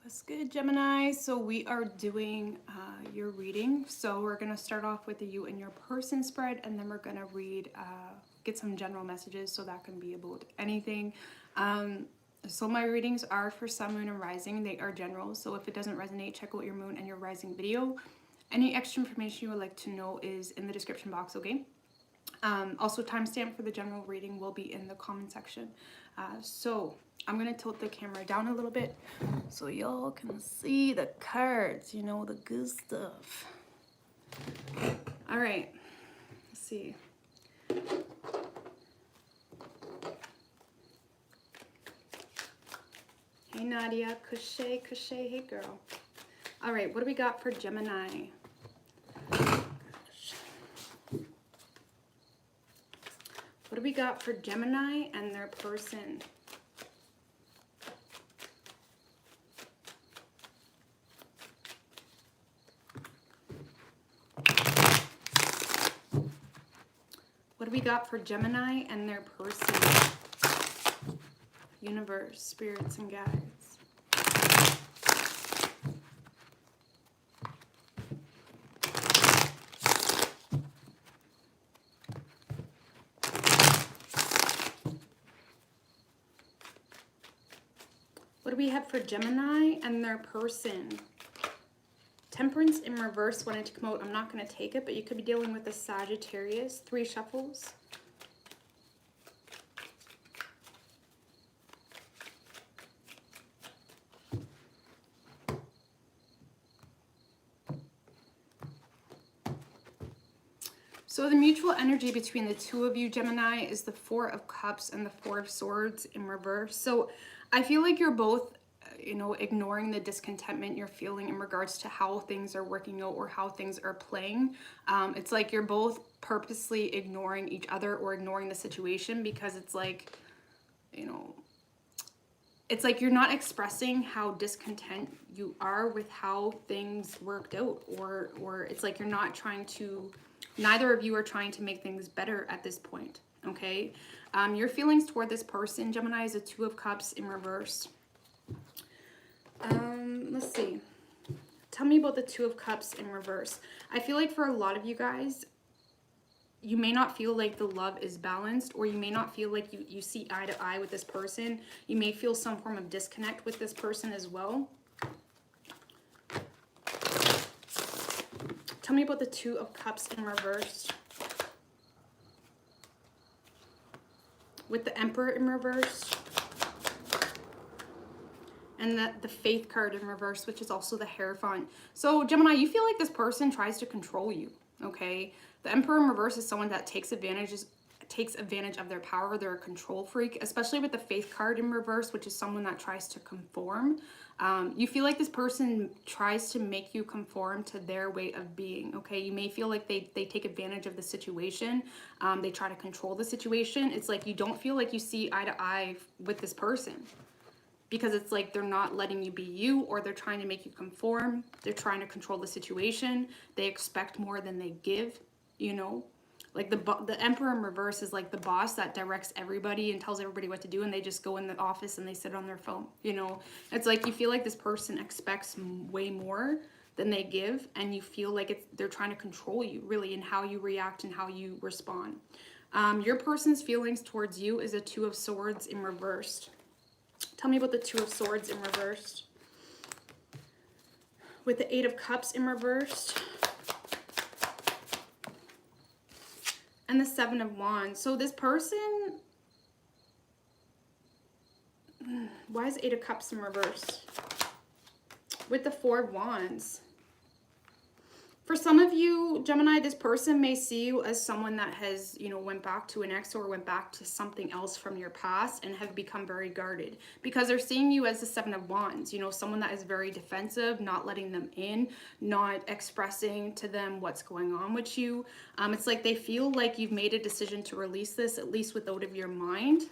That's good, Gemini. So we are doing your reading. So we're going to start off with the you and your person spread, and then we're going to read, get some general messages. So that can be about anything. So my readings are for sun, moon, and rising. They are general. So if it doesn't resonate, check out your moon and your rising video. Any extra information you would like to know is in the description box, okay? Also, timestamp for the general reading will be in the comment section. So I'm going to tilt the camera down a little bit so y'all can see the cards, you know, the good stuff. All right, let's see. Hey, Nadia. Cushay, cushay. Hey, girl. All right, what do we got for Gemini? What do we got for Gemini and their person? What do we got for Gemini and their person? Universe, spirits, and guides. What do we have for Gemini and their person? Temperance in reverse wanted to come out. I'm not going to take it, but you could be dealing with a Sagittarius. 3 shuffles. So the mutual energy between the two of you, Gemini, is the 4 of Cups and the 4 of Swords in reverse. So I feel like you're both, you know, ignoring the discontentment you're feeling in regards to how things are working out or how things are playing. It's like you're both purposely ignoring each other or ignoring the situation because it's like, you know, it's like you're not expressing how discontent you are with how things worked out, or it's like you're not trying to, neither of you are trying to make things better at this point, okay? Your feelings toward this person, Gemini, is a 2 of Cups in reverse. Let's see. Tell me about the 2 of Cups in reverse. I feel like for a lot of you guys, you may not feel like the love is balanced, or you may not feel like you see eye to eye with this person. You may feel some form of disconnect with this person as well. Tell me about the 2 of Cups in reverse. With the Emperor in reverse. And the Faith card in reverse, which is also the Hierophant. So, Gemini, you feel like this person tries to control you, okay? The Emperor in reverse is someone that takes advantage of their power. They're a control freak, especially with the Faith card in reverse, which is someone that tries to conform. You feel like this person tries to make you conform to their way of being, okay? You may feel like they take advantage of the situation. They try to control the situation. It's like you don't feel like you see eye to eye with this person, because it's like they're not letting you be you, or they're trying to make you conform. They're trying to control the situation. They expect more than they give, you know? Like the Emperor in reverse is like the boss that directs everybody and tells everybody what to do, and they just go in the office and they sit on their phone, you know? It's like you feel like this person expects way more than they give, and you feel like they're trying to control you, really, in how you react and how you respond. Your person's feelings towards you is a 2 of Swords in reverse. Tell me about the 2 of Swords in reverse. With the 8 of Cups in reverse. And the 7 of Wands. So this person, why is 8 of Cups in reverse? With the 4 of Wands. For some of you, Gemini, this person may see you as someone that has, you know, went back to an ex or went back to something else from your past and have become very guarded, because they're seeing you as the 7 of Wands, you know, someone that is very defensive, not letting them in, not expressing to them what's going on with you. It's like they feel like you've made a decision to release this, at least out of your mind.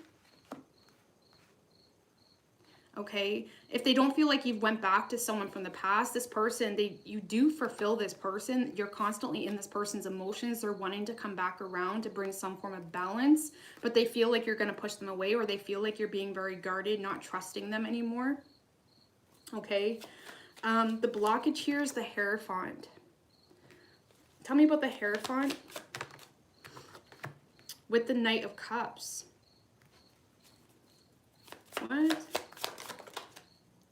Okay, if they don't feel like you've went back to someone from the past, this person, you do fulfill this person. You're constantly in this person's emotions. They're wanting to come back around to bring some form of balance, but they feel like you're going to push them away, or they feel like you're being very guarded, not trusting them anymore. Okay. The blockage here is the Hierophant. Tell me about the Hierophant with the Knight of Cups. What?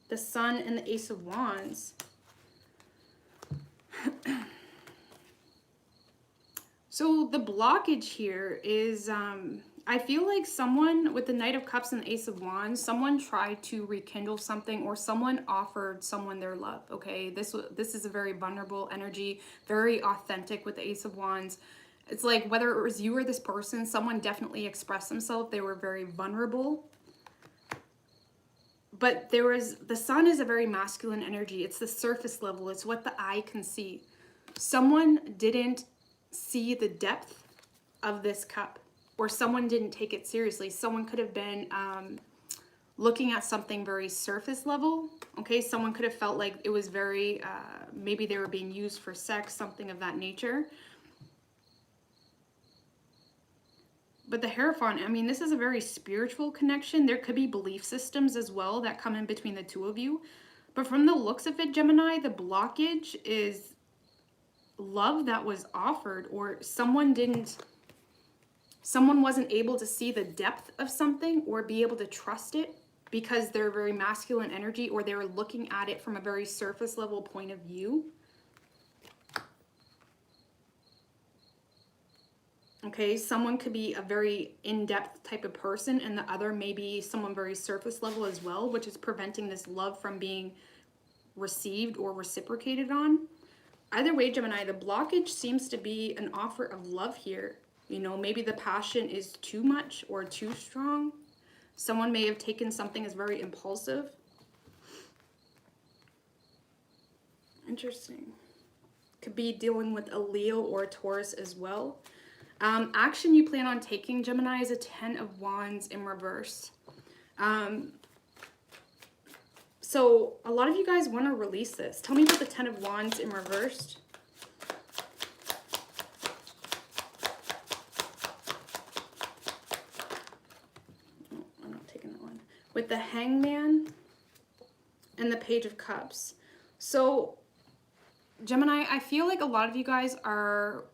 The Sun and the Ace of Wands. So the blockage here is, I feel like someone with the Knight of Cups and the Ace of Wands, someone tried to rekindle something, or someone offered someone their love, okay? This is a very vulnerable energy, very authentic with the Ace of Wands. It's like whether it was you or this person, someone definitely expressed themselves. They were very vulnerable. But the Sun is a very masculine energy. It's the surface level. It's what the eye can see. Someone didn't see the depth of this cup, or someone didn't take it seriously. Someone could have been looking at something very surface level. Okay, someone could have felt like it was very, maybe they were being used for sex, something of that nature. But the Hierophant, I mean, this is a very spiritual connection. There could be belief systems as well that come in between the two of you. But from the looks of it, Gemini, the blockage is love that was offered, or someone wasn't able to see the depth of something or be able to trust it because they're very masculine energy, or they were looking at it from a very surface level point of view. Okay, someone could be a very in-depth type of person, and the other may be someone very surface level as well, which is preventing this love from being received or reciprocated on. Either way, Gemini, the blockage seems to be an offer of love here. You know, maybe the passion is too much or too strong. Someone may have taken something as very impulsive. Interesting. Could be dealing with a Leo or a Taurus as well. Action you plan on taking, Gemini, is a 10 of Wands in reverse. So a lot of you guys want to release this. Tell me about the 10 of Wands in reversed. Oh, I'm not taking that one. With the Hangman and the Page of Cups. So Gemini, I feel like a lot of you guys are...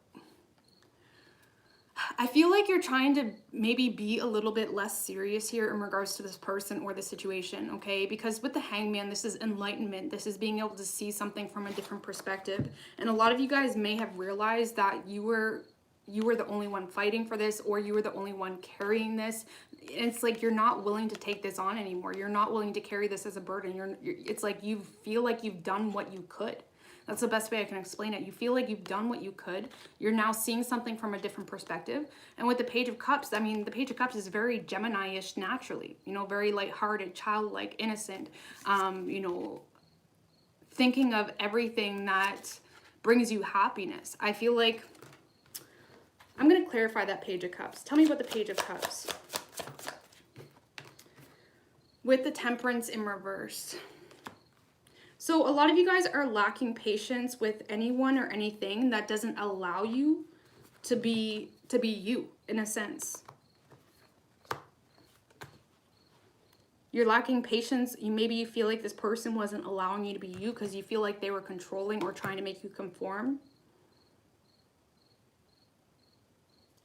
I feel like you're trying to maybe be a little bit less serious here in regards to this person or the situation, okay? Because with the Hangman, this is enlightenment. This is being able to see something from a different perspective. And a lot of you guys may have realized that you were the only one fighting for this, or you were the only one carrying this. It's like you're not willing to take this on anymore. You're not willing to carry this as a burden. It's like you feel like you've done what you could. That's the best way I can explain it. You feel like you've done what you could. You're now seeing something from a different perspective. And with the Page of Cups, I mean, the Page of Cups is very Gemini-ish naturally. You know, very lighthearted, childlike, innocent. You know, thinking of everything that brings you happiness. I feel like... I'm going to clarify that Page of Cups. Tell me about the Page of Cups. With the Temperance in reverse. So a lot of you guys are lacking patience with anyone or anything that doesn't allow you to be you, in a sense. You're lacking patience. Maybe you feel like this person wasn't allowing you to be you because you feel like they were controlling or trying to make you conform.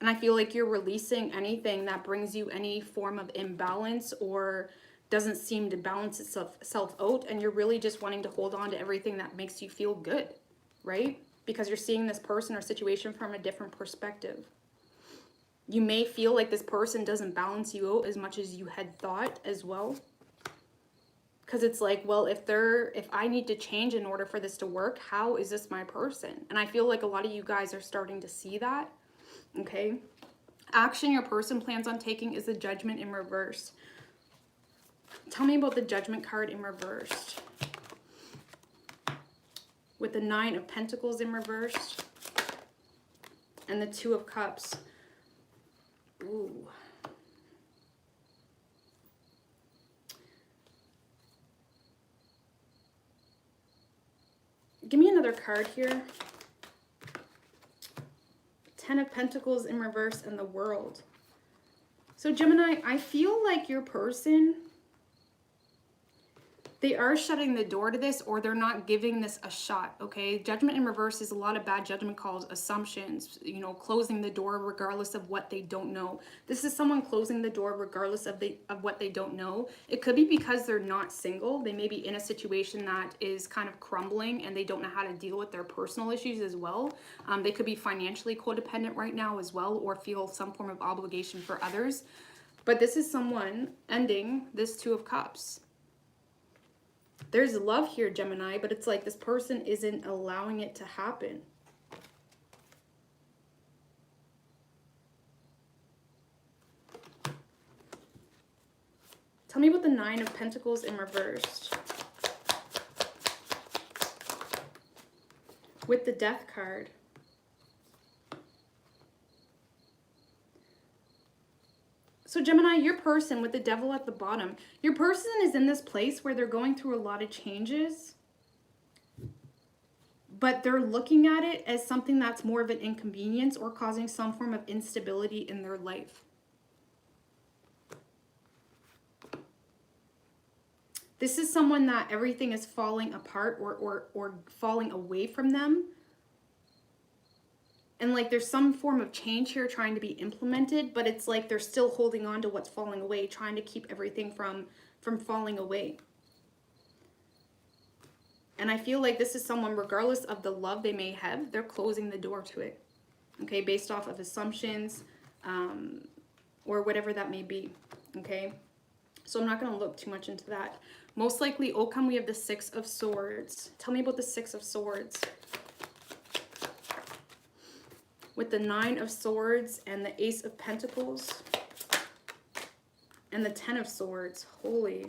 And I feel like you're releasing anything that brings you any form of imbalance or doesn't seem to balance itself out, and you're really just wanting to hold on to everything that makes you feel good, right? Because you're seeing this person or situation from a different perspective. You may feel like this person doesn't balance you out as much as you had thought as well. Because it's like, well, if I need to change in order for this to work, how is this my person? And I feel like a lot of you guys are starting to see that, okay? Action your person plans on taking is the Judgment in reverse. Tell me about the Judgment card in reversed. With the 9 of Pentacles in reversed. And the 2 of Cups. Ooh. Give me another card here. 10 of Pentacles in reverse and the World. So Gemini, I feel like your person... They are shutting the door to this, or they're not giving this a shot, okay? Judgment in reverse is a lot of bad judgment calls, assumptions, you know, closing the door regardless of what they don't know. This is someone closing the door regardless of what they don't know. It could be because they're not single. They may be in a situation that is kind of crumbling and they don't know how to deal with their personal issues as well. They could be financially codependent right now as well, or feel some form of obligation for others. But this is someone ending this Two of Cups. There's love here, Gemini, but it's like this person isn't allowing it to happen. Tell me about the Nine of Pentacles in reverse. With the Death card. So Gemini, your person with the Devil at the bottom, your person is in this place where they're going through a lot of changes, but they're looking at it as something that's more of an inconvenience or causing some form of instability in their life. This is someone that everything is falling apart or falling away from them. And like there's some form of change here trying to be implemented, but it's like they're still holding on to what's falling away, trying to keep everything from falling away. And I feel like this is someone, regardless of the love they may have, they're closing the door to it. Okay, based off of assumptions or whatever that may be. Okay, so I'm not going to look too much into that. Most likely, outcome, we have the Six of Swords. Tell me about the Six of Swords. With the Nine of Swords and the Ace of Pentacles and the Ten of Swords. Holy.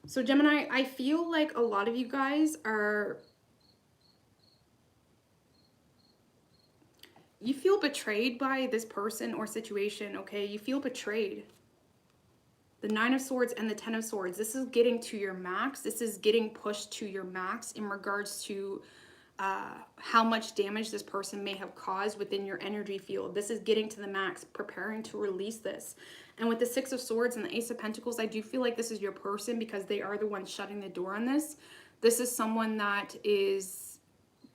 So Gemini, I feel like a lot of you guys you feel betrayed by this person or situation, okay? You feel betrayed. The Nine of Swords and the Ten of Swords. This is getting to your max. This is getting pushed to your max in regards to how much damage this person may have caused within your energy field. This is getting to the max, preparing to release this. And with the Six of Swords and the Ace of Pentacles, I do feel like this is your person because they are the ones shutting the door on this. This is someone that is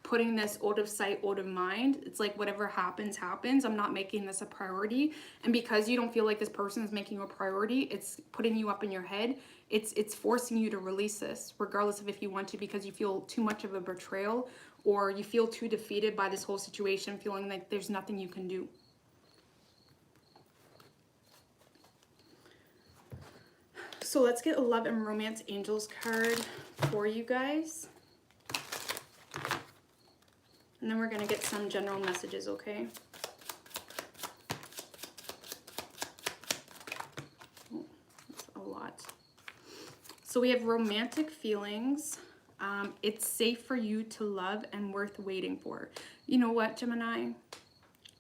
putting this out of sight, out of mind. It's like whatever happens, happens. I'm not making this a priority. And because you don't feel like this person is making you a priority, it's putting you up in your head. It's forcing you to release this, regardless of if you want to, because you feel too much of a betrayal or you feel too defeated by this whole situation, feeling like there's nothing you can do. So let's get a Love and Romance Angels card for you guys. And then we're going to get some general messages, okay? Oh, that's a lot. So we have romantic feelings. It's safe for you to love and worth waiting for. You know what, Gemini?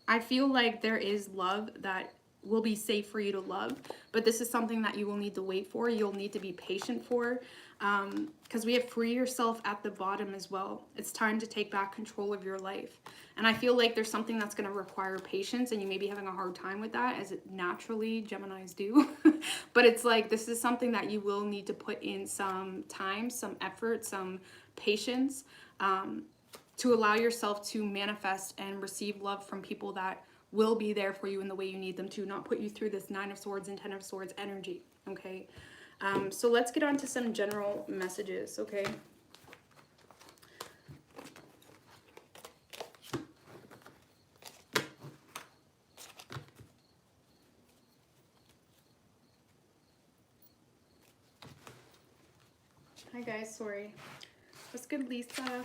I feel like there is love that will be safe for you to love, but this is something that you will need to wait for. You'll need to be patient for, because we have free yourself at the bottom as well. It's time to take back control of your life. And I feel like there's something that's going to require patience, and you may be having a hard time with that, as it naturally Geminis do. But it's like this is something that you will need to put in some time, some effort, some patience, to allow yourself to manifest and receive love from people that will be there for you in the way you need them to, not put you through this Nine of Swords and Ten of Swords energy, okay? So let's get on to some general messages, okay? Hi guys, sorry. What's good, Lisa?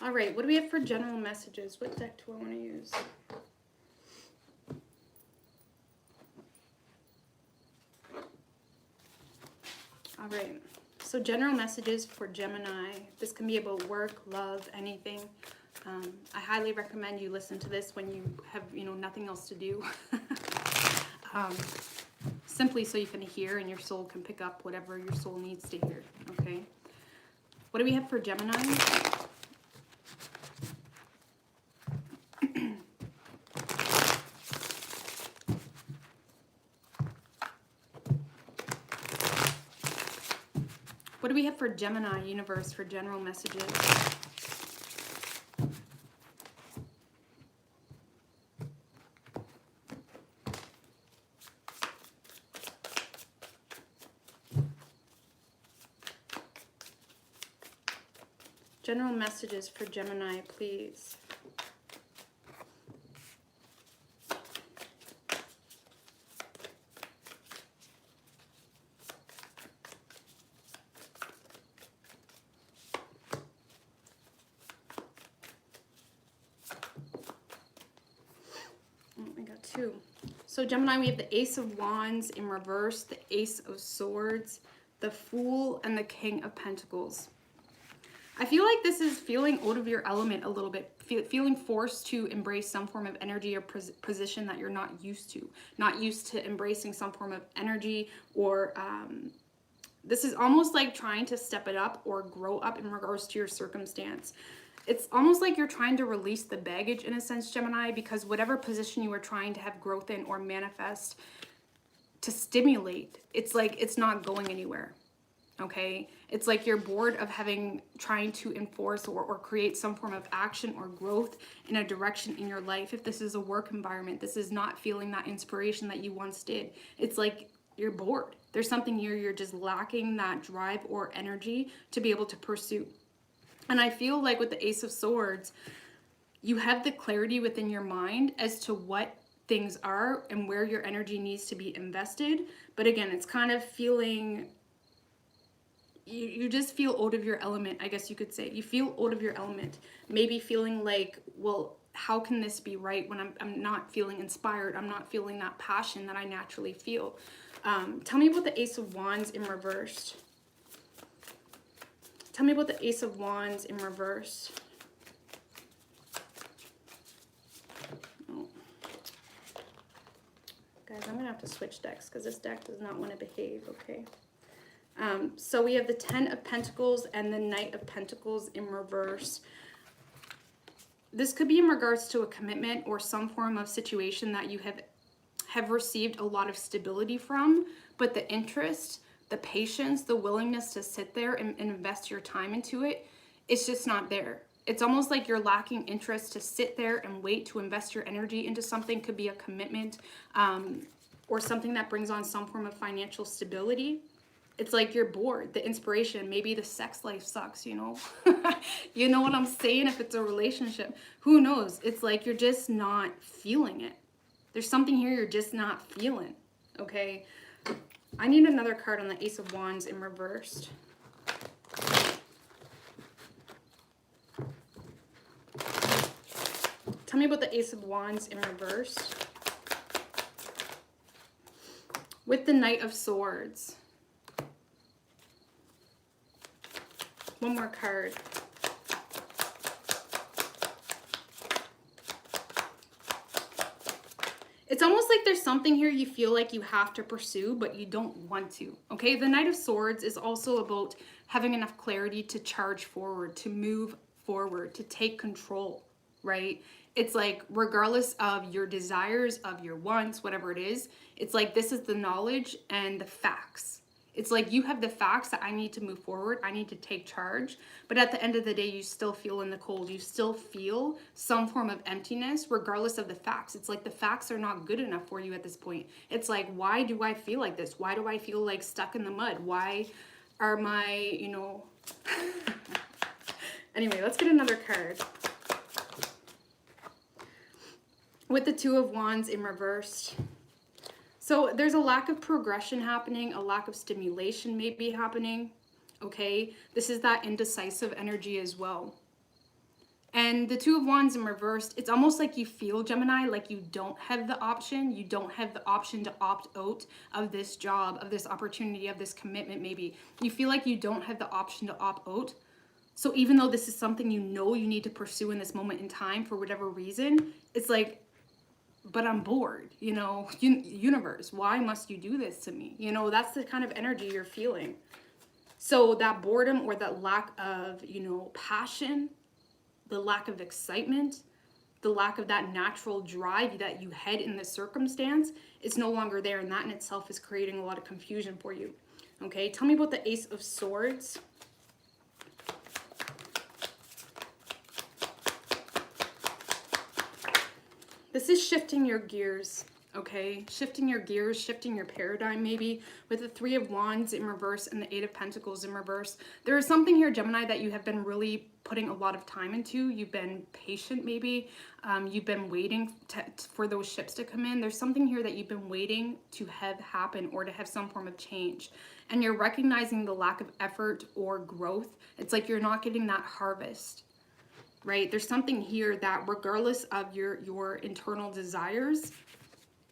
All right, what do we have for general messages? What deck do I want to use? All right, so general messages for Gemini. This can be about work, love, anything. I highly recommend you listen to this when you have, nothing else to do. Simply so you can hear and your soul can pick up whatever your soul needs to hear, okay? What do we have for Gemini? What do we have for Gemini, universe, for general messages? General messages for Gemini, please. Oh, I got two. So Gemini, we have the Ace of Wands in reverse, the Ace of Swords, the Fool, and the King of Pentacles. I feel like this is feeling out of your element a little bit, feeling forced to embrace some form of energy or position that you're not used to. Not used to embracing some form of energy, or this is almost like trying to step it up or grow up in regards to your circumstance. It's almost like you're trying to release the baggage in a sense, Gemini, because whatever position you were trying to have growth in or manifest to stimulate, it's like it's not going anywhere. Okay, it's like you're bored of trying to enforce or create some form of action or growth in a direction in your life. If this is a work environment, this is not feeling that inspiration that you once did. It's like you're bored. There's something here you're just lacking that drive or energy to be able to pursue. And I feel like with the Ace of Swords, you have the clarity within your mind as to what things are and where your energy needs to be invested. But again, it's kind of feeling... You just feel out of your element, I guess you could say. You feel out of your element. Maybe feeling like, well, how can this be right when I'm not feeling inspired? I'm not feeling that passion that I naturally feel. Tell me about the Ace of Wands in reverse. Tell me about the Ace of Wands in reverse. Oh. Guys, I'm going to have to switch decks because this deck does not want to behave, okay? So we have the Ten of Pentacles and the Knight of Pentacles in reverse. This could be in regards to a commitment or some form of situation that you have received a lot of stability from, but the interest, the patience, the willingness to sit there and invest your time into it, it's just not there. It's almost like you're lacking interest to sit there and wait to invest your energy into something. Could be a commitment or something that brings on some form of financial stability. It's like you're bored, the inspiration, maybe the sex life sucks, you know? You know what I'm saying? If it's a relationship, who knows? It's like you're just not feeling it. There's something here you're just not feeling, okay? I need another card on the Ace of Wands in reversed. Tell me about the Ace of Wands in reverse. With the Knight of Swords. One more card. It's almost like there's something here you feel like you have to pursue, but you don't want to, okay? The Knight of Swords is also about having enough clarity to charge forward, to move forward, to take control, right? It's like regardless of your desires, of your wants, whatever it is, it's like this is the knowledge and the facts. It's like you have the facts that I need to move forward, I need to take charge, but at the end of the day, you still feel in the cold. You still feel some form of emptiness regardless of the facts. It's like the facts are not good enough for you at this point. It's like, why do I feel like this? Why do I feel like stuck in the mud? Why are my, you know... Anyway, let's get another card. With the Two of Wands in reverse. So there's a lack of progression happening, a lack of stimulation may be happening, okay? This is that indecisive energy as well. And the Two of Wands in reversed, it's almost like you feel, Gemini, like you don't have the option. You don't have the option to opt out of this job, of this opportunity, of this commitment maybe. You feel like you don't have the option to opt out. So even though this is something you know you need to pursue in this moment in time for whatever reason, it's like, but I'm bored, you know, universe, why must you do this to me? You know, that's the kind of energy you're feeling. So that boredom or that lack of, you know, passion, the lack of excitement, the lack of that natural drive that you had in this circumstance is no longer there. And that in itself is creating a lot of confusion for you. Okay, tell me about the Ace of Swords. This is shifting your gears, okay? Shifting your gears, shifting your paradigm maybe, with the Three of Wands in reverse and the Eight of Pentacles in reverse. There is something here, Gemini, that you have been really putting a lot of time into. You've been patient maybe. You've been waiting for those ships to come in. There's something here that you've been waiting to have happen or to have some form of change. And you're recognizing the lack of effort or growth. It's like you're not getting that harvest. Right? There's something here that regardless of your internal desires,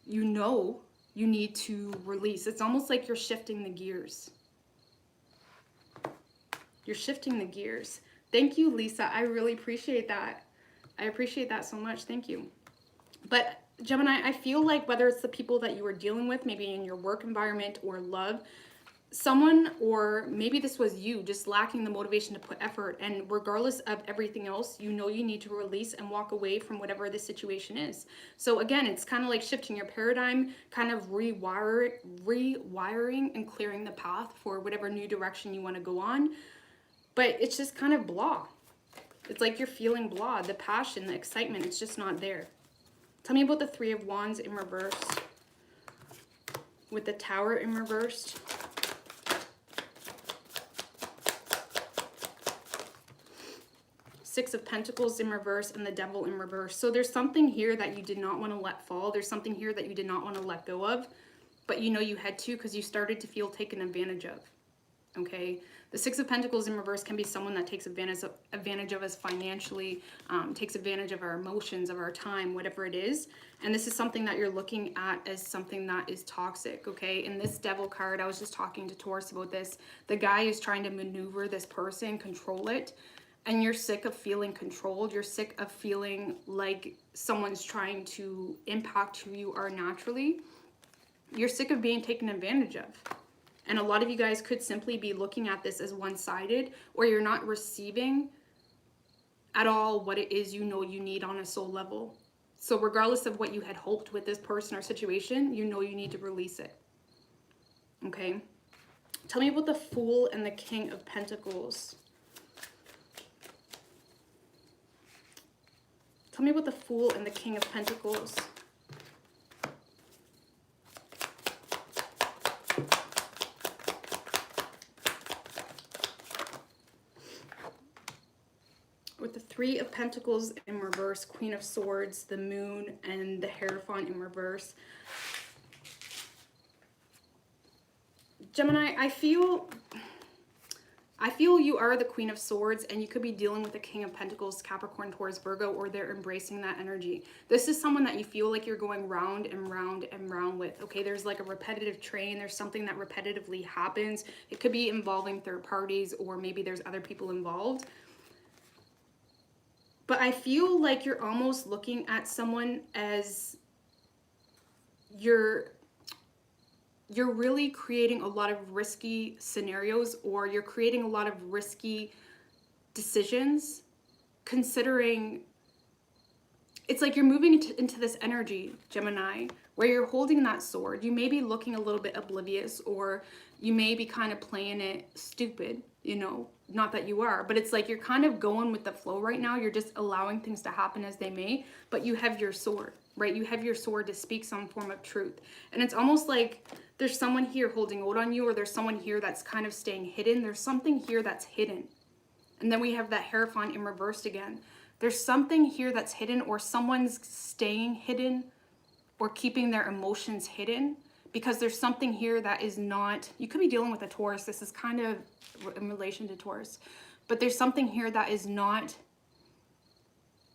you know you need to release. It's almost like you're shifting the gears. You're shifting the gears. Thank you, Lisa. I really appreciate that. I appreciate that so much. Thank you. But Gemini, I feel like whether it's the people that you are dealing with, maybe in your work environment or love, someone, or maybe this was you, just lacking the motivation to put effort, and regardless of everything else, you know you need to release and walk away from whatever the situation is. So again, it's kind of like shifting your paradigm, kind of rewiring and clearing the path for whatever new direction you want to go on. But it's just kind of blah. It's like you're feeling blah. The passion, the excitement, it's just not there. Tell me about the Three of Wands in reverse with the Tower in reverse. Six of Pentacles in reverse and the Devil in reverse. So there's something here that you did not want to let fall. There's something here that you did not want to let go of, but you know you had to because you started to feel taken advantage of. Okay, the Six of Pentacles in reverse can be someone that takes advantage of us financially, takes advantage of our emotions, of our time, whatever it is. And this is something that you're looking at as something that is toxic, okay? In this Devil card, I was just talking to Taurus about this. The guy is trying to maneuver this person, control it. And you're sick of feeling controlled. You're sick of feeling like someone's trying to impact who you are naturally. You're sick of being taken advantage of. And a lot of you guys could simply be looking at this as one-sided, or you're not receiving at all what it is you know you need on a soul level. So regardless of what you had hoped with this person or situation, you know you need to release it. Okay? Tell me about the Fool and the King of Pentacles. Tell me about the Fool and the King of Pentacles. With the Three of Pentacles in reverse, Queen of Swords, the Moon, and the Hierophant in reverse. Gemini, I feel you are the Queen of Swords, and you could be dealing with the King of Pentacles, Capricorn, Taurus, Virgo, or they're embracing that energy. This is someone that you feel like you're going round and round and round with, okay? There's like a repetitive train. There's something that repetitively happens. It could be involving third parties, or maybe there's other people involved. But I feel like you're almost looking at someone as you're really creating a lot of risky scenarios, or you're creating a lot of risky decisions, considering it's like you're moving into this energy, Gemini, where you're holding that sword. You may be looking a little bit oblivious, or you may be kind of playing it stupid, you know, not that you are, but it's like you're kind of going with the flow right now. You're just allowing things to happen as they may, but you have your sword, right? You have your sword to speak some form of truth. And it's almost like there's someone here holding out on you, or there's someone here that's kind of staying hidden. There's something here that's hidden. And then we have that Hierophant in reverse again. There's something here that's hidden, or someone's staying hidden or keeping their emotions hidden, because there's something here that is not, you could be dealing with a Taurus. This is kind of in relation to Taurus, but there's something here that is not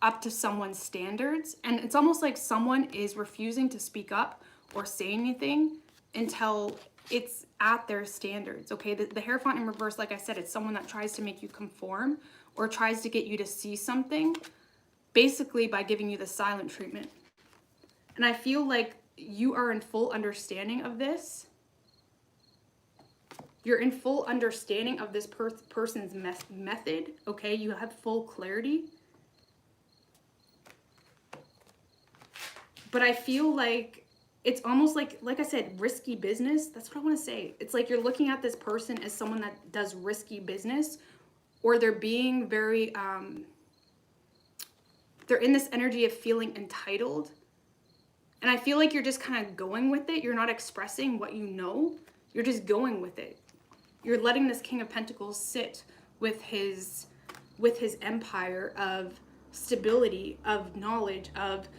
up to someone's standards. And it's almost like someone is refusing to speak up or say anything until it's at their standards, okay? The Hierophant in reverse, like I said, it's someone that tries to make you conform or tries to get you to see something, basically by giving you the silent treatment. And I feel like you are in full understanding of this. You're in full understanding of this person's method, okay? You have full clarity. But I feel like it's almost like I said, risky business. That's what I want to say. It's like you're looking at this person as someone that does risky business, or they're being very, they're in this energy of feeling entitled. And I feel like you're just kind of going with it. You're not expressing what you know. You're just going with it. You're letting this King of Pentacles sit with his empire of stability, of knowledge, of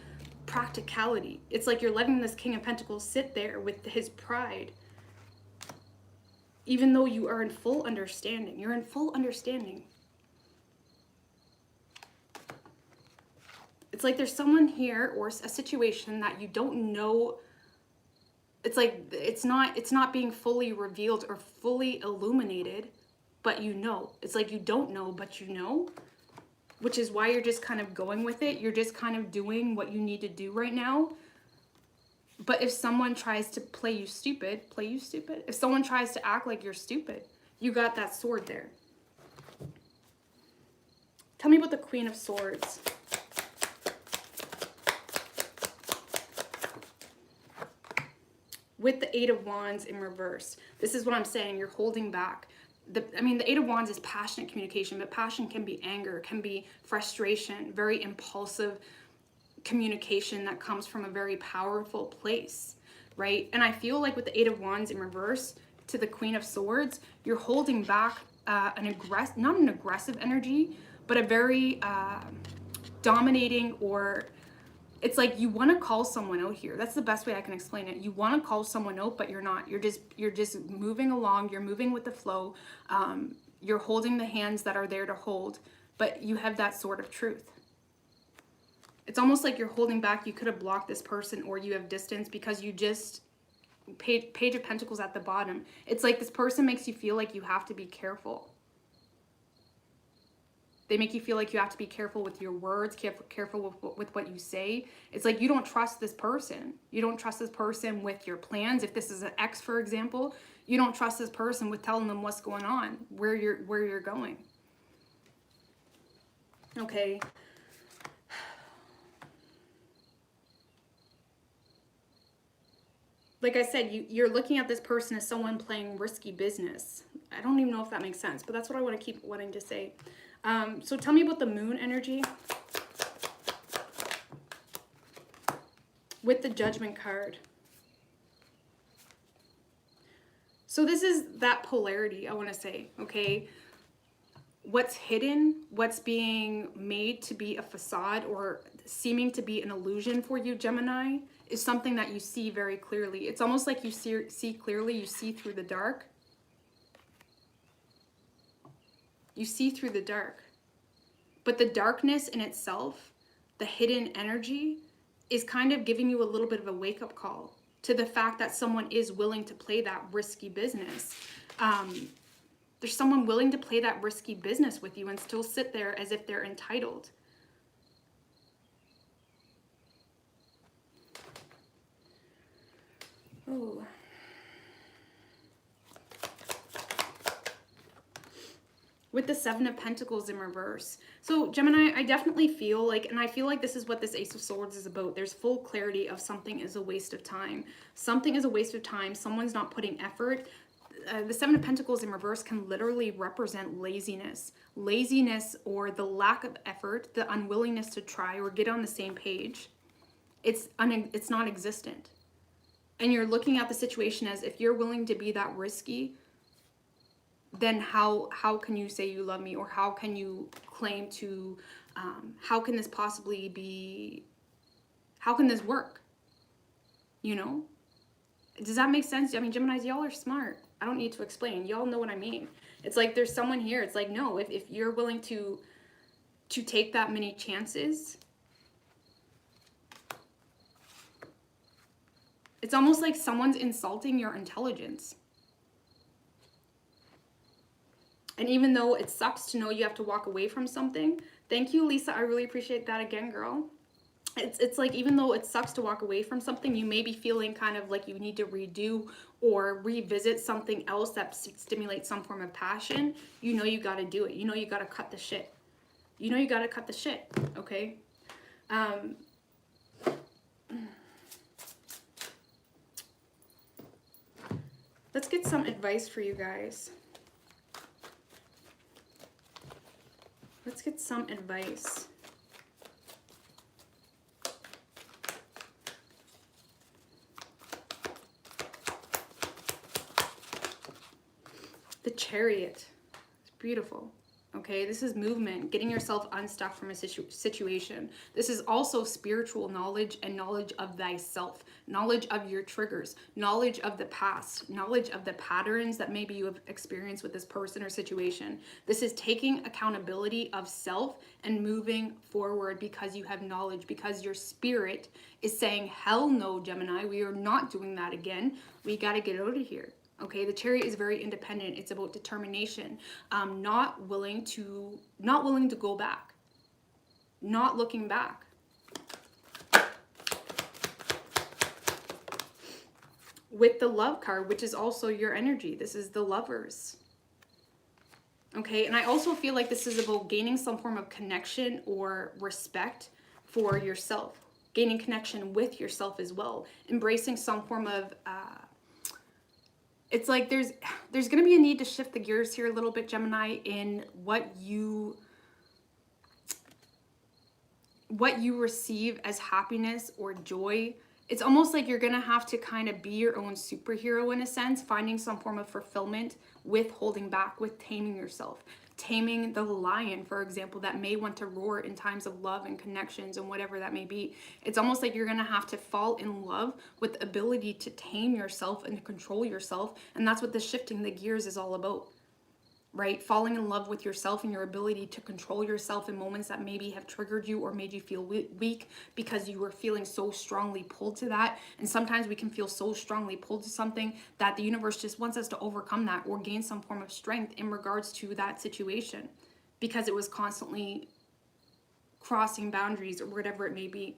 practicality. It's like you're letting this King of Pentacles sit there with his pride, even though you are in full understanding. You're in full understanding. It's like there's someone here or a situation that you don't know. It's like it's not being fully revealed or fully illuminated, but you know. It's like you don't know, but you know, which is why you're just kind of going with it. You're just kind of doing what you need to do right now. But if someone tries to play you stupid, play you stupid. If someone tries to act like you're stupid, you got that sword there. Tell me about the Queen of Swords. With the Eight of Wands in reverse. This is what I'm saying. You're holding back. The Eight of Wands is passionate communication, but passion can be anger, can be frustration, very impulsive communication that comes from a very powerful place, right? And I feel like with the Eight of Wands in reverse to the Queen of Swords, you're holding back not an aggressive energy, but a very dominating, or it's like you want to call someone out here. That's the best way I can explain it. You want to call someone out, but you're not. You're just moving along. You're moving with the flow. You're holding the hands that are there to hold, but you have that sort of truth. It's almost like you're holding back. You could have blocked this person, or you have distance because you just Page of Pentacles at the bottom. It's like this person makes you feel like you have to be careful. They make you feel like you have to be careful with your words, careful with what you say. It's like you don't trust this person. You don't trust this person with your plans. If this is an ex, for example, you don't trust this person with telling them what's going on, where you're going. Okay. Like I said, you're looking at this person as someone playing risky business. I don't even know if that makes sense, but that's what I want to keep wanting to say. So tell me about the Moon energy with the Judgment card. So this is that polarity, I want to say, okay? What's hidden, what's being made to be a facade or seeming to be an illusion for you, Gemini, is something that you see very clearly. It's almost like you see clearly, you see through the dark. You see through the dark. But the darkness in itself, the hidden energy, is kind of giving you a little bit of a wake-up call to the fact that someone is willing to play that risky business. There's someone willing to play that risky business with you and still sit there as if they're entitled. Oh. With the Seven of Pentacles in reverse. So Gemini, I definitely feel like, and I feel like this is what this Ace of Swords is about. There's full clarity of something is a waste of time. Something is a waste of time. Someone's not putting effort. The Seven of Pentacles in reverse can literally represent laziness. Laziness, or the lack of effort, the unwillingness to try or get on the same page. It's non-existent. And you're looking at the situation as, if you're willing to be that risky, then how can you say you love me? Or how can you claim to, how can this possibly be, how can this work? You know? Does that make sense? I mean, Geminis, y'all are smart. I don't need to explain. Y'all know what I mean. It's like there's someone here. It's like, no, if you're willing to take that many chances, it's almost like someone's insulting your intelligence. And even though it sucks to know you have to walk away from something, thank you, Lisa. I really appreciate that again, girl. It's like, even though it sucks to walk away from something, you may be feeling kind of like you need to redo or revisit something else that stimulates some form of passion. You know you got to do it. You know you got to cut the shit. You know you got to cut the shit, okay? let's get some advice for you guys. Let's get some advice. The Chariot. It's beautiful. Okay, this is movement, getting yourself unstuck from a situation. This is also spiritual knowledge and knowledge of thyself, knowledge of your triggers, knowledge of the past, knowledge of the patterns that maybe you have experienced with this person or situation. This is taking accountability of self and moving forward because you have knowledge, because your spirit is saying, hell no, Gemini, we are not doing that again. We got to get out of here. Okay, the Chariot is very independent. It's about determination, not willing to go back, not looking back. With the Love card, which is also your energy, this is the Lovers. Okay, and I also feel like this is about gaining some form of connection or respect for yourself, gaining connection with yourself as well, embracing some form of it's like there's going to be a need to shift the gears here a little bit, Gemini, in what you receive as happiness or joy. It's almost like you're going to have to kind of be your own superhero in a sense, finding some form of fulfillment with holding back, with taming yourself. Taming the lion, for example, that may want to roar in times of love and connections and whatever that may be. It's almost like you're going to have to fall in love with the ability to tame yourself and to control yourself. And that's what the shifting the gears is all about, right? Falling in love with yourself and your ability to control yourself in moments that maybe have triggered you or made you feel weak because you were feeling so strongly pulled to that. And sometimes we can feel so strongly pulled to something that the universe just wants us to overcome that or gain some form of strength in regards to that situation because it was constantly crossing boundaries or whatever it may be.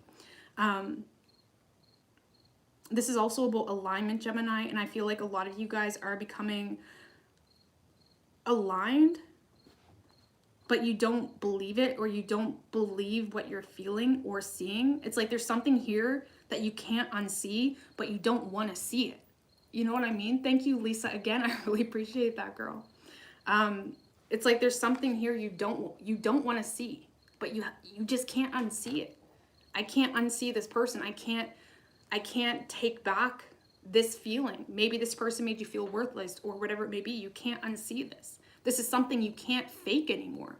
This is also about alignment, Gemini, and I feel like a lot of you guys are becoming aligned, but you don't believe it, or you don't believe what you're feeling or seeing. It's like there's something here that you can't unsee, but you don't want to see it. You know what I mean? Thank you, Lisa. Again, I really appreciate that, girl. It's like there's something here you don't want to see, but you just can't unsee it. I can't unsee this person. I can't take back this feeling. Maybe this person made you feel worthless or whatever it may be. You can't unsee this. This is something you can't fake anymore.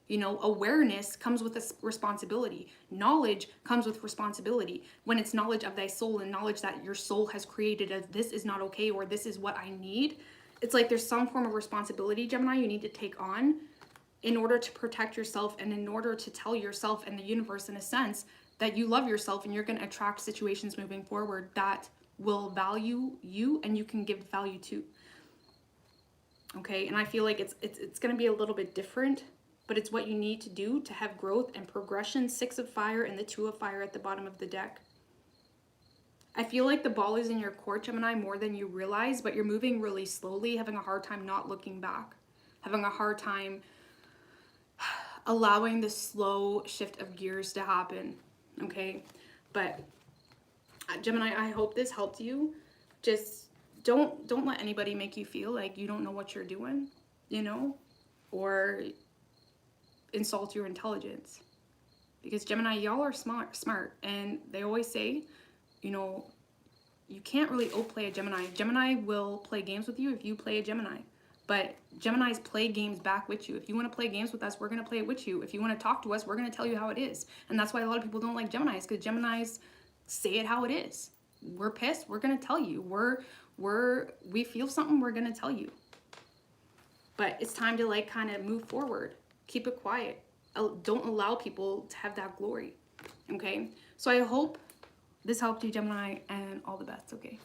You know, awareness comes with a responsibility. Knowledge comes with responsibility. When it's knowledge of thy soul and knowledge that your soul has created as this is not okay or this is what I need, it's like there's some form of responsibility, Gemini, you need to take on in order to protect yourself and in order to tell yourself and the universe in a sense that you love yourself and you're going to attract situations moving forward that will value you and you can give value to. Okay, and I feel like it's going to be a little bit different, but it's what you need to do to have growth and progression. 6 of fire and the 2 of fire at the bottom of the deck. I feel like the ball is in your court, Gemini, more than you realize, but you're moving really slowly, having a hard time not looking back, having a hard time allowing the slow shift of gears to happen. Okay, but Gemini, I hope this helped you. Just don't let anybody make you feel like you don't know what you're doing, you know, or insult your intelligence. Because Gemini, y'all are smart, and they always say, you know, you can't really outplay a Gemini. Gemini will play games with you if you play a Gemini. But Geminis play games back with you. If you want to play games with us, we're going to play it with you. If you want to talk to us, we're going to tell you how it is. And that's why a lot of people don't like Geminis, because Geminis say it how it is. We're pissed, we're going to tell you. We feel something, we're going to tell you. But it's time to like kind of move forward. Keep it quiet. Don't allow people to have that glory. Okay? So I hope this helped you, Gemini, and all the best, okay?